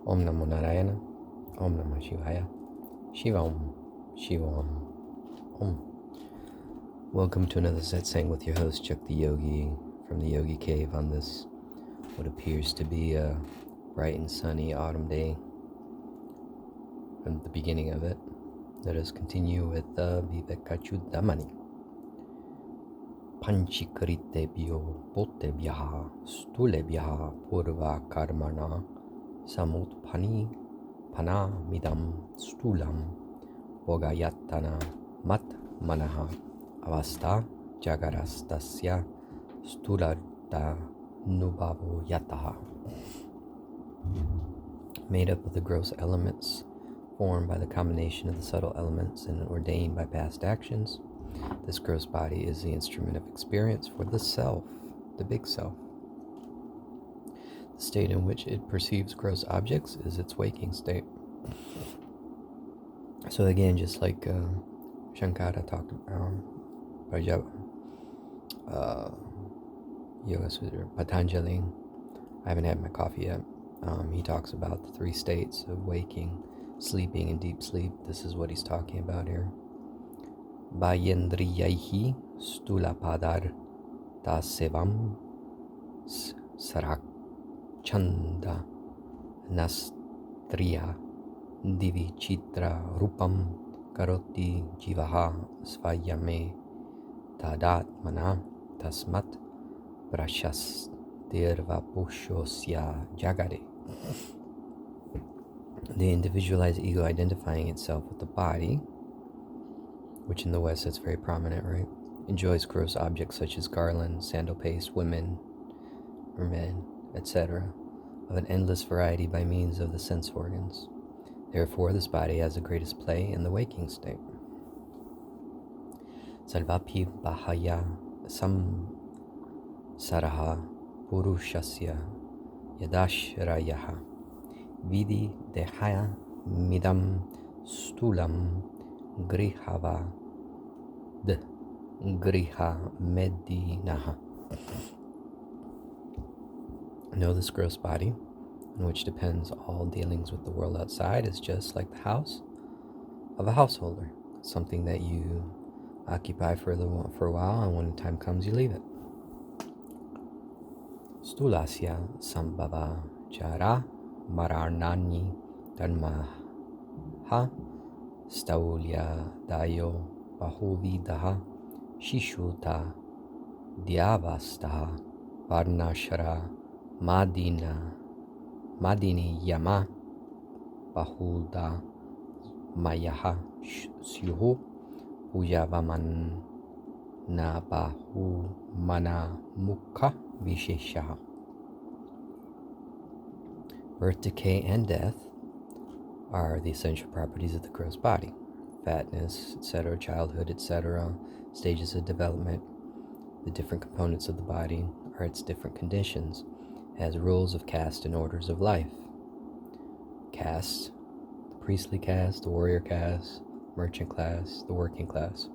Om Namo Narayana, Om Namah Shivaya, Shivam, Shivam, Om. Welcome to another Satsang with your host, Chuck the Yogi, from the Yogi Cave on this, what appears to be a bright and sunny autumn day. From the beginning of it, let us continue with Vivekachudamani. Panchikaritebhyo potebhyaha stulebhyaha purva karmana samutpani panamidam stulam bogayatana mat manaha avastha jagarastasya stularda nubhavo yataha. Made up of the gross elements, formed by the combination of the subtle elements and ordained by past actions, this gross body is the instrument of experience for the self, the big self. The state in which it perceives gross objects is its waking state. So again, just like Shankara talked about, Yoga Sutra, Patanjali, I haven't had my coffee yet. He talks about the three states of waking, sleeping, and deep sleep. This is what he's talking about here. Vayendriyaihi stulapadar tasevam sarakchanda nastriya divi chitra rupam karoti jivaha svayame tadatmana tasmat prashastirvapushosya jagade. The individualized ego identifying itself with the body, which in the West is very prominent, right? Enjoys gross objects such as garlands, sandal paste, women or men, etc., of an endless variety by means of the sense organs. Therefore, this body has the greatest play in the waking state. Salvapi bahaya samsaraha purushasya yadashrayaha vidi dehaya midam stulam grihava griha medinaha. Know this gross body, in which depends all dealings with the world outside, is just like the house of a householder, something that you occupy for a while, and when the time comes, you leave it. Stulasya sambhava jara maranani dharmaha staulya dayo bahuvidaha shishuta dyavastaha varnashara madini yama bahulda mayaha syuhu pujavaman nabahu mana mukha visheshaha. Birth, decay, and death are the essential properties of the gross body. Fatness, etc., childhood, etc., stages of development, the different components of the body are its different conditions, as rules of caste and orders of life. Caste, the priestly caste, the warrior caste, merchant class, the working class.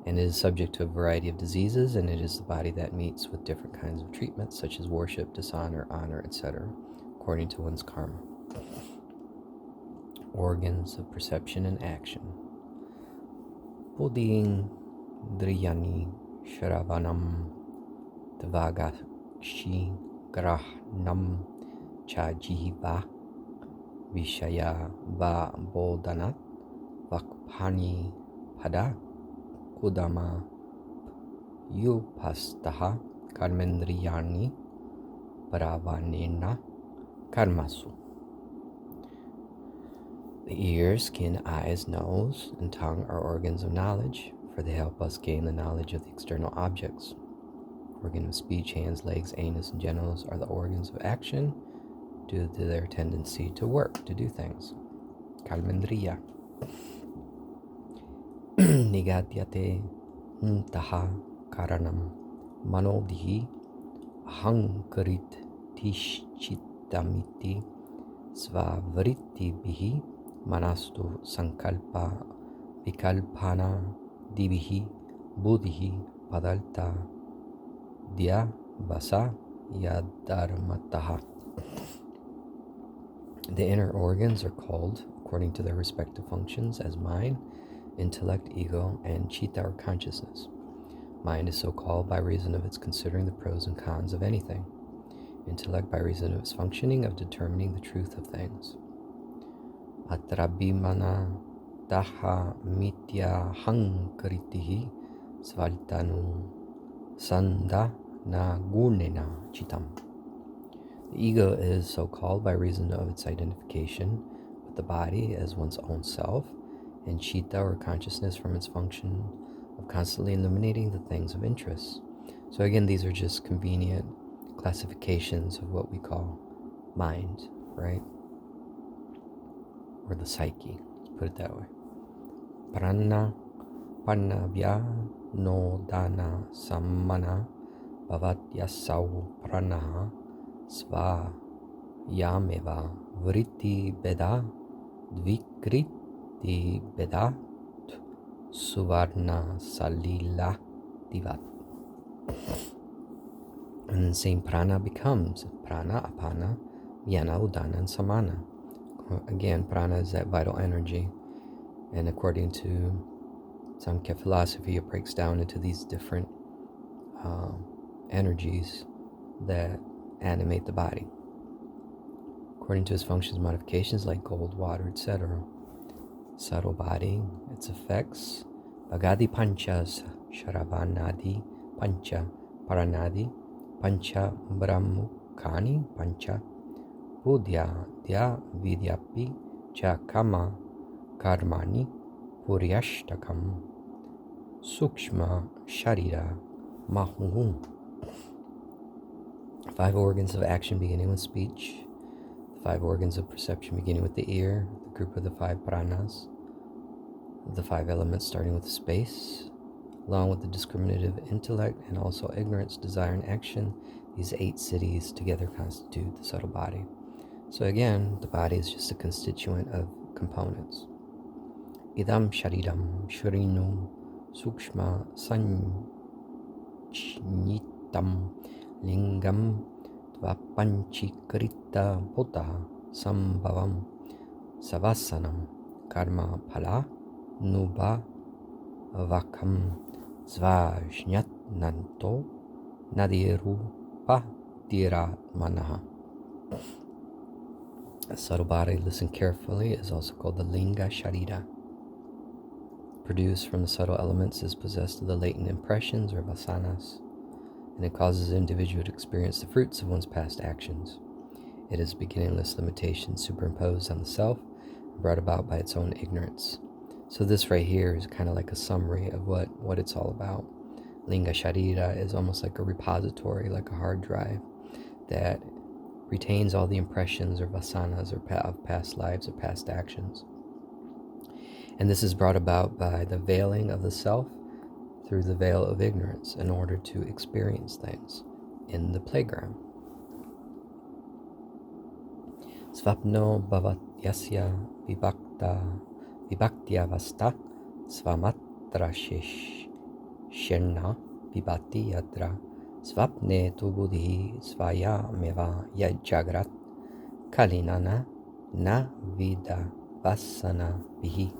And it is subject to a variety of diseases, and it is the body that meets with different kinds of treatments, such as worship, dishonor, honor, etc., according to one's karma. Organs of perception and action. Buddhing driyani shravanam tvagakshi grahnam chajiva vishaya va bodhanat vakpani pada kudama yupastaha karmendriyani paravanena karmasu. The ears, skin, eyes, nose, and tongue are organs of knowledge, for they help us gain the knowledge of the external objects. Organ of speech, hands, legs, anus, and genitals are the organs of action due to their tendency to work, to do things. Karmendriya. Nigatyate taha karanam manodhi ahankarit tishchitamiti svavritti bihi manastu sankalpa vikalpana divihi buddhi padalta dya vasa yadharmataha. The inner organs are called, according to their respective functions, as mind, intellect, ego, and chitta or consciousness. Mind is so called by reason of its considering the pros and cons of anything. Intellect by reason of its functioning of determining the truth of things. Atrabhimana daha mitya hankaritihi svaltanu sanda na gurnena chitam. The ego is so called by reason of its identification with the body as one's own self, and chitta or consciousness from its function of constantly illuminating the things of interest. So again, these are just convenient classifications of what we call mind, right? Or the psyche, let's put it that way. Prana, panavya, no dana, sammana, bhavatyasau pranaha, sva, yameva, vritti beda, dvikriti bedat, suvarna salila divat. And then same prana becomes prana, apana, vyana, udana, and samana. Again, prana is that vital energy. And according to Samkhya philosophy, it breaks down into these different energies that animate the body. According to its functions, modifications like gold, water, etc. Subtle body, its effects. Bhagadi panchas, sharavanadi, pancha, paranadi, pancha, brahmukani, pancha, budhya, dhya, vidyapi, cha kama, karmani, puryashtakam, sukshma, sharira, mahu. 5 organs of action beginning with speech, the 5 organs of perception beginning with the ear, the group of the 5 pranas, the 5 elements starting with space, along with the discriminative intellect and also ignorance, desire, and action. These 8 cities together constitute the subtle body. So again, the body is just a constituent of components. Idam shariram shurinu sukshma sanchnitam lingam tvapanchikarita buddha sambhavam savasanam karma phala nuba vakam svajñat nanto nadirupa diratmanaha. A subtle body, listen carefully, is also called the linga sharira. Produced from the subtle elements, is possessed of the latent impressions or vasanas, and it causes the individual to experience the fruits of one's past actions. It is beginningless limitations superimposed on the self, brought about by its own ignorance. So this right here is kind of like a summary of what it's all about. Linga Sharira is almost like a repository, like a hard drive, that retains all the impressions or vasanas or of past lives or past actions. And this is brought about by the veiling of the self through the veil of ignorance in order to experience things in the playground. Svapno bhavat yasya vibhaktya svamatra sherna vibhati yadra svapne tu buddhi svaya meva yajagrat kalinana na vida vasana vihi.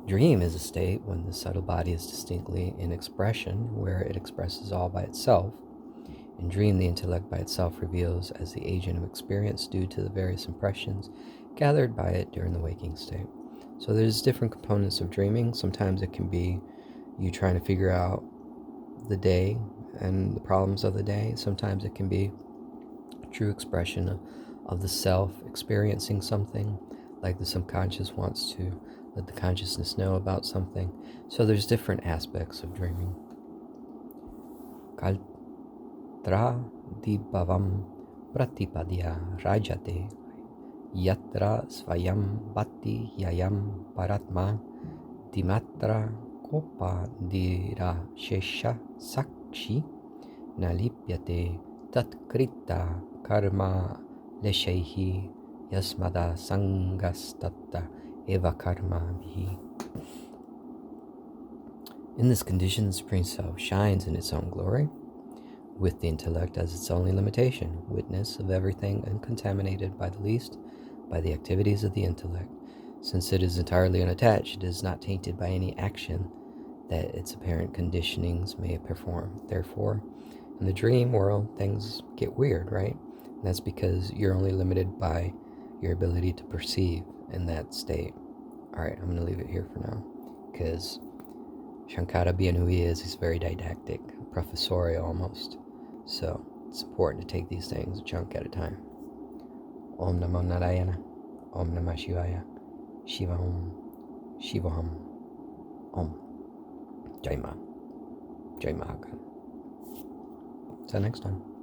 Dream is a state when the subtle body is distinctly in expression, where it expresses all by itself. In dream, the intellect by itself reveals as the agent of experience due to the various impressions gathered by it during the waking state. So there's different components of dreaming. Sometimes it can be you trying to figure out the day and the problems of the day. Sometimes it can be a true expression of the self experiencing something, like the subconscious wants to let the consciousness know about something. So there's different aspects of dreaming. Kaltra dibhavam pratipadya rajate yatra svayam bhatti yayam paratma dimatra kopa dira shesha sakshi nalipyate tatkrita karma leshehi yasmada sangastatta eva karma vihi. In this condition, the Supreme Self shines in its own glory, with the intellect as its only limitation, witness of everything uncontaminated by the least, by the activities of the intellect. Since it is entirely unattached, it is not tainted by any action that its apparent conditionings may perform. Therefore, in the dream world, things get weird, right? And that's because you're only limited by your ability to perceive in that state. All right, I'm going to leave it here for now, because Shankara, being who he is, he's very didactic, professorial almost. So it's important to take these things a chunk at a time. Om Namo Narayana, Om Namah Shivaya, Shiva Om, Shiva Om, Om. Jai Ma, Jai Mahakal. Till next time.